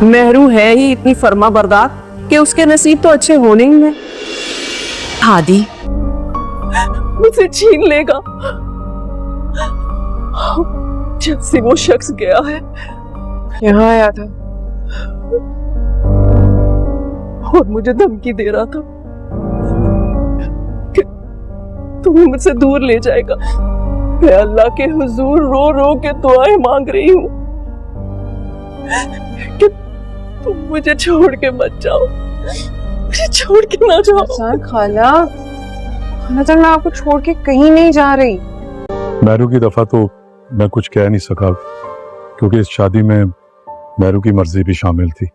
मेहरू है ही इतनी फर्मा बरदार कि उसके नसीब तो अच्छे होने ही हैं। हादी मुझे छीन लेगा। जब से वो शख्स गया है, यहाँ आया था और मुझे धमकी दे रहा था कि तुम्हें मुझसे दूर ले जाएगा। मैं अल्लाह के हुजूर रो रो के दुआएं मांग रही हूँ कि तुम मुझे छोड़ के मत जाओ, मुझे छोड़ के ना जाओ। खाला तक मैं आपको छोड़ के कहीं नहीं जा रही। मेहरू की दफा तो मैं कुछ कह नहीं सका क्योंकि इस शादी में मेहरू की मर्जी भी शामिल थी।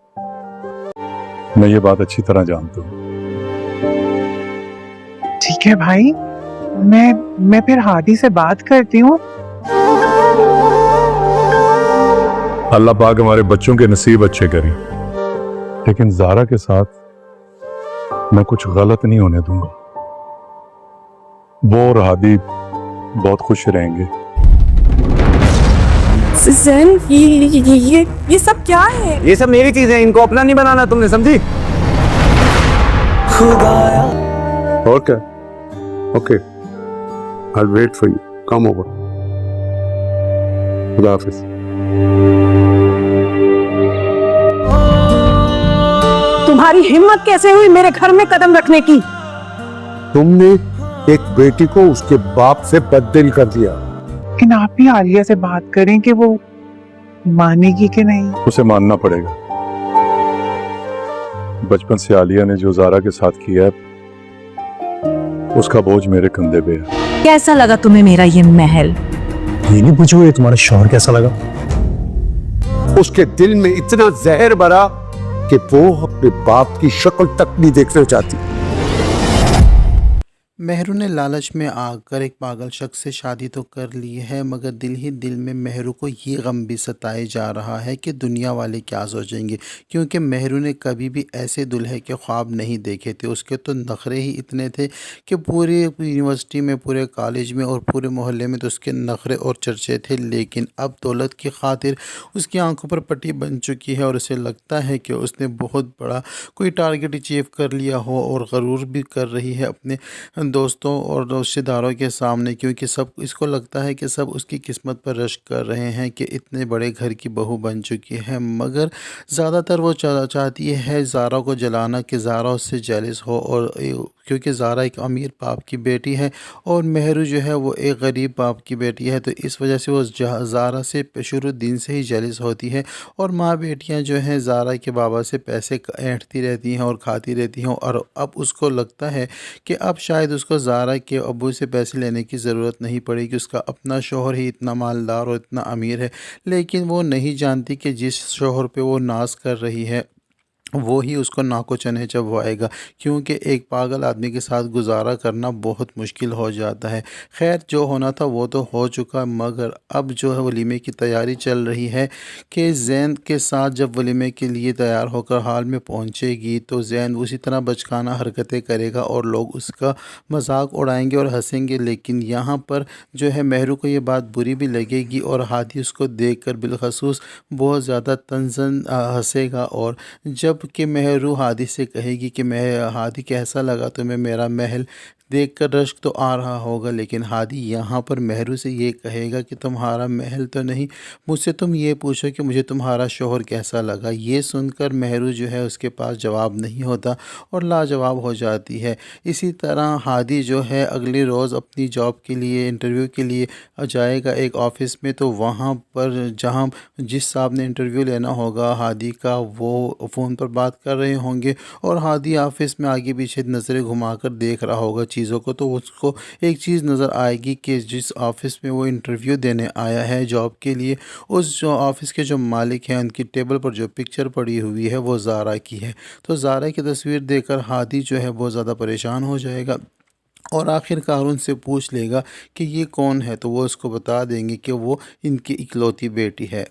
मैं ये बात अच्छी तरह जानता हूँ। ठीक है भाई, मैं फिर हादी से बात करती हूँ। अल्लाह पाक हमारे बच्चों के नसीब अच्छे करें, लेकिन ज़ारा के साथ मैं कुछ गलत नहीं होने दूंगा। वो और हादी बहुत खुश रहेंगे। ज़ैन, ये सब क्या है? ये सब मेरी चीजें, इनको अपना नहीं बनाना, तुमने समझी? और क्या? Okay, I'll wait for you. Come over. खुदा हाफिज। तुम्हारी हिम्मत कैसे हुई मेरे घर में कदम रखने की? तुमने एक बेटी को उसके बाप से बददिल कर दिया। लेकिन आप भी आलिया से बात करें कि वो मानेगी कि नहीं। उसे मानना पड़ेगा। बचपन से आलिया ने जो ज़ारा के साथ किया है, उसका बोझ मेरे कंधे पे है। कैसा लगा तुम्हें मेरा ये महल? ये नहीं पूछो ये तुम्हारा शौहर कैसा लगा? उसके दिल में इतना जहर भरा कि वो अपने बाप की शक्ल तक नहीं देखना चाहती। मेहरू ने लालच में आकर एक पागल शख्स से शादी तो कर ली है, मगर दिल ही दिल में मेहरू को ये गम भी सताए जा रहा है कि दुनिया वाले क्या सोचेंगे, क्योंकि मेहरू ने कभी भी ऐसे दूल्हे के ख्वाब नहीं देखे थे। उसके तो नखरे ही इतने थे कि पूरे यूनिवर्सिटी में, पूरे कॉलेज में और पूरे मोहल्ले में तो उसके नखरे और चर्चे थे। लेकिन अब दौलत की खातिर उसकी आंखों पर पट्टी बन चुकी है और उसे लगता है कि उसने बहुत बड़ा कोई टारगेट अचीव कर लिया हो, और गरूर भी कर रही है अपने दोस्तों और रिश्तेदारों के सामने, क्योंकि सब इसको लगता है कि सब उसकी किस्मत पर रश्क कर रहे हैं कि इतने बड़े घर की बहू बन चुकी है। मगर ज़्यादातर वो चाहती है ज़ारा को जलाना कि ज़ारा उससे जेलस हो, और क्योंकि ज़ारा एक अमीर बाप की बेटी है और मेहरू जो है वो एक गरीब बाप की बेटी है, तो इस वजह से वो ज़ारा से शुरू दिन से ही जेलस होती है। और माँ बेटियाँ जो हैं ज़ारा के बाबा से पैसे ऐंठती रहती हैं और खाती रहती हैं, और अब उसको लगता है कि अब शायद उसको ज़ारा के अब्बू से पैसे लेने की ज़रूरत नहीं पड़ेगी। उसका अपना शौहर ही इतना मालदार और इतना अमीर है, लेकिन वो नहीं जानती कि जिस शौहर पे वो नाज कर रही है वो ही उसको नाको चने जब वो आएगा, क्योंकि एक पागल आदमी के साथ गुजारा करना बहुत मुश्किल हो जाता है। खैर, जो होना था वो तो हो चुका, मगर अब जो है वलीमे की तैयारी चल रही है कि ज़ैन के साथ जब वलीमे के लिए तैयार होकर हाल में पहुंचेगी तो ज़ैन उसी तरह बचकाना हरकतें करेगा और लोग उसका मजाक उड़ाएंगे और हंसेंगे। लेकिन यहाँ पर जो है मेहरू को ये बात बुरी भी लगेगी और हादी उसको देख कर बिलखसूस बहुत ज़्यादा तंजन हंसेगा। और जब कि मेहरू हादी से कहेगी कि मैं हादी कैसा लगा तुम्हें मेरा महल देख कर, रश्क तो आ रहा होगा, लेकिन हादी यहाँ पर मेहरू से ये कहेगा कि तुम्हारा महल तो नहीं, मुझसे तुम ये पूछो कि मुझे तुम्हारा शौहर कैसा लगा। ये सुनकर मेहरू जो है उसके पास जवाब नहीं होता और लाजवाब हो जाती है। इसी तरह हादी जो है अगले रोज़ अपनी जॉब के लिए, इंटरव्यू के लिए जाएगा एक ऑफ़िस में, तो वहाँ पर जहाँ जिस साहब ने इंटरव्यू लेना होगा हादी का, वो फ़ोन पर बात कर रहे होंगे और हादी ऑफ़िस में आगे पीछे नज़रें घुमाकर देख रहा होगा चीज़ों को, तो उसको एक चीज़ नज़र आएगी कि जिस ऑफ़िस में वो इंटरव्यू देने आया है जॉब के लिए, उस जो ऑफ़िस के जो मालिक हैं उनकी टेबल पर जो पिक्चर पड़ी हुई है वो ज़ारा की है। तो ज़ारा की तस्वीर देखकर हादी जो है बहुत ज़्यादा परेशान हो जाएगा और आखिरकार उनसे पूछ लेगा कि ये कौन है, तो वो उसको बता देंगे कि वो इनकी इकलौती बेटी है।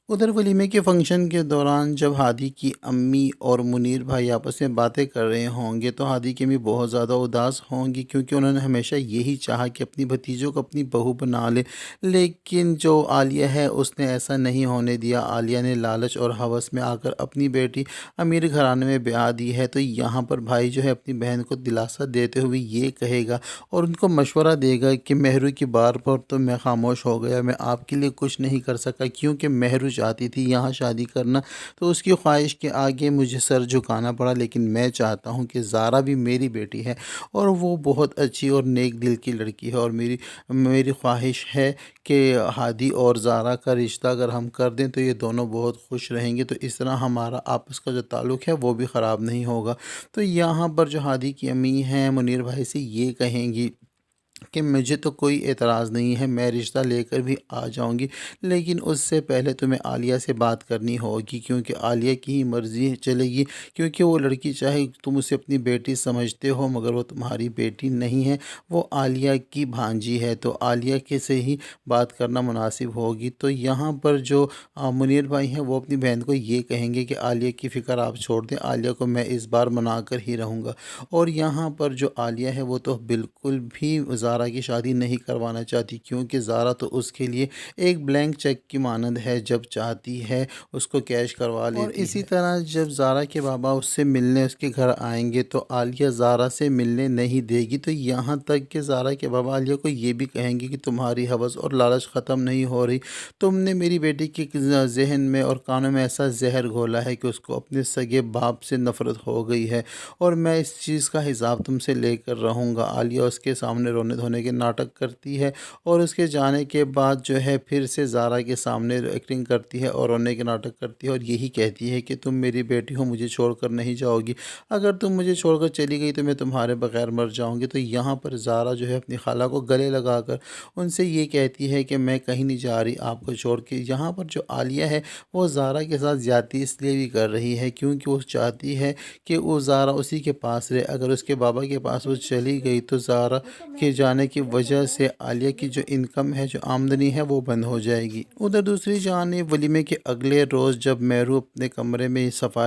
ادھر ولیمے کے فنکشن کے دوران جب ہادی کی امی اور منیر بھائی آپس میں باتیں کر رہے ہوں گے تو ہادی کی امی بہت زیادہ اداس ہوں گی، کیونکہ انہوں نے ہمیشہ یہی چاہا کہ اپنی بھتیجوں کو اپنی بہو بنا لے، لیکن جو عالیہ ہے اس نے ایسا نہیں ہونے دیا۔ عالیہ نے لالچ اور ہوس میں آ کر اپنی بیٹی امیر گھرانے میں بیاہ دی ہے۔ تو یہاں پر بھائی جو ہے اپنی بہن کو دلاسا دیتے ہوئے یہ کہے گا اور ان کو مشورہ دے گا کہ مہرو کی بار پر تو میں خاموش ہو گیا، میں آپ کے لیے کچھ نہیں کر سکا، کیونکہ مہرو چاہتی تھی یہاں شادی کرنا، تو اس کی خواہش کے آگے مجھے سر جھکانا پڑا، لیکن میں چاہتا ہوں کہ زارا بھی میری بیٹی ہے اور وہ بہت اچھی اور نیک دل کی لڑکی ہے، اور میری خواہش ہے کہ ہادی اور زارا کا رشتہ اگر ہم کر دیں تو یہ دونوں بہت خوش رہیں گے، تو اس طرح ہمارا آپس کا جو تعلق ہے وہ بھی خراب نہیں ہوگا۔ تو یہاں پر جو ہادی کی امی ہیں منیر بھائی سے یہ کہیں گی کہ مجھے تو کوئی اعتراض نہیں ہے، میں رشتہ لے کر بھی آ جاؤں گی، لیکن اس سے پہلے تمہیں عالیہ سے بات کرنی ہوگی، کیونکہ عالیہ کی ہی مرضی چلے گی، کیونکہ وہ لڑکی چاہے تم اسے اپنی بیٹی سمجھتے ہو مگر وہ تمہاری بیٹی نہیں ہے، وہ عالیہ کی بھانجی ہے، تو عالیہ کے سے ہی بات کرنا مناسب ہوگی۔ تو یہاں پر جو منیر بھائی ہیں وہ اپنی بہن کو یہ کہیں گے کہ عالیہ کی فکر آپ چھوڑ دیں، عالیہ کو میں اس بار منا کر ہی رہوں گا، اور یہاں پر جو عالیہ ہے وہ تو بالکل بھی زارا کی شادی نہیں کروانا چاہتی، کیونکہ زارا تو اس کے لیے ایک بلینک چیک کی مانند ہے، جب چاہتی ہے اس کو کیش کروا لیتی ہے۔ اور اسی طرح جب زارا کے بابا اس سے ملنے اس کے گھر آئیں گے تو عالیہ زارا سے ملنے نہیں دے گی، تو یہاں تک کہ زارا کے بابا عالیہ کو یہ بھی کہیں گے کہ تمہاری ہوس اور لالچ ختم نہیں ہو رہی، تم نے میری بیٹی کے ذہن میں اور کانوں میں ایسا زہر گھولا ہے کہ اس کو اپنے سگے باپ سے نفرت ہو گئی ہے، اور میں اس چیز کا حساب تم سے لے کر رہوں گا۔ عالیہ اس کے سامنے رونے دھونے کے ناٹک کرتی ہے، اور اس کے جانے کے بعد جو ہے پھر سے زارا کے سامنے ایکٹنگ کرتی ہے اور رونے کے ناٹک کرتی ہے، اور یہی کہتی ہے کہ تم میری بیٹی ہو، مجھے چھوڑ کر نہیں جاؤ گی، اگر تم مجھے چھوڑ کر چلی گئی تو میں تمہارے بغیر مر جاؤں گی۔ تو یہاں پر زارا جو ہے اپنی خالہ کو گلے لگا کر ان سے یہ کہتی ہے کہ میں کہیں نہیں جا رہی آپ کو چھوڑ کے۔ یہاں پر جو عالیہ ہے وہ زارا کے ساتھ زیادتی اس لیے بھی کر رہی ہے کیونکہ وہ چاہتی ہے کہ وہ زارا اسی کے پاس رہے، اگر اس کے بابا کے پاس وہ چلی گئی تو زارا کے جانے کی وجہ سے عالیہ کی جو انکم ہے، جو آمدنی ہے، وہ بند ہو جائے گی۔ ادھر دوسری جانب ولیمے کے اگلے روز جب مہرو اپنے کمرے میں صاف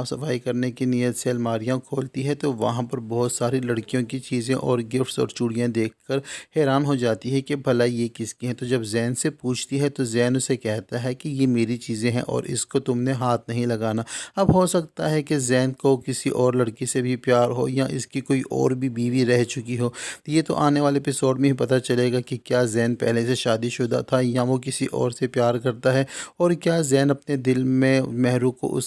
صفائی کرنے کی نیت سے الماریاں کھولتی ہے تو وہاں پر بہت ساری لڑکیوں کی چیزیں اور گفٹس اور چوڑیاں دیکھ کر حیران ہو جاتی ہے کہ بھلا یہ کس کی ہیں۔ تو جب زین سے پوچھتی ہے تو زین اسے کہتا ہے کہ یہ میری چیزیں ہیں اور اس کو تم نے ہاتھ نہیں لگانا۔ اب ہو سکتا ہے کہ زین کو کسی اور لڑکی سے بھی پیار ہو یا اس کی کوئی اور بھی بیوی رہ چکی ہو، یہ تو آنے والے ایپیسوڈ میں ہی پتہ چلے گا کہ کیا زین پہلے سے شادی شدہ تھا یا وہ کسی اور سے پیار کرتا ہے، اور کیا زین اپنے دل میں مہرو کو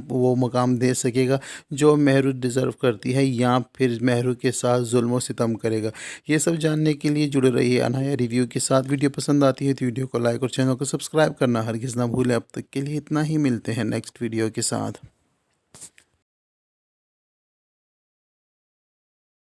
وہ مقام دے سکے گا جو مہرو ڈیزرو کرتی ہے، یا پھر مہرو کے ساتھ ظلم و ستم کرے گا۔ یہ سب جاننے کے لیے جڑے رہیے انایا ریویو کے ساتھ۔ ویڈیو پسند آتی ہے تو ویڈیو کو لائک اور چینل کو سبسکرائب کرنا ہرگز نہ بھولیں۔ اب تک کے لیے اتنا ہی، ملتے ہیں نیکسٹ ویڈیو کے ساتھ۔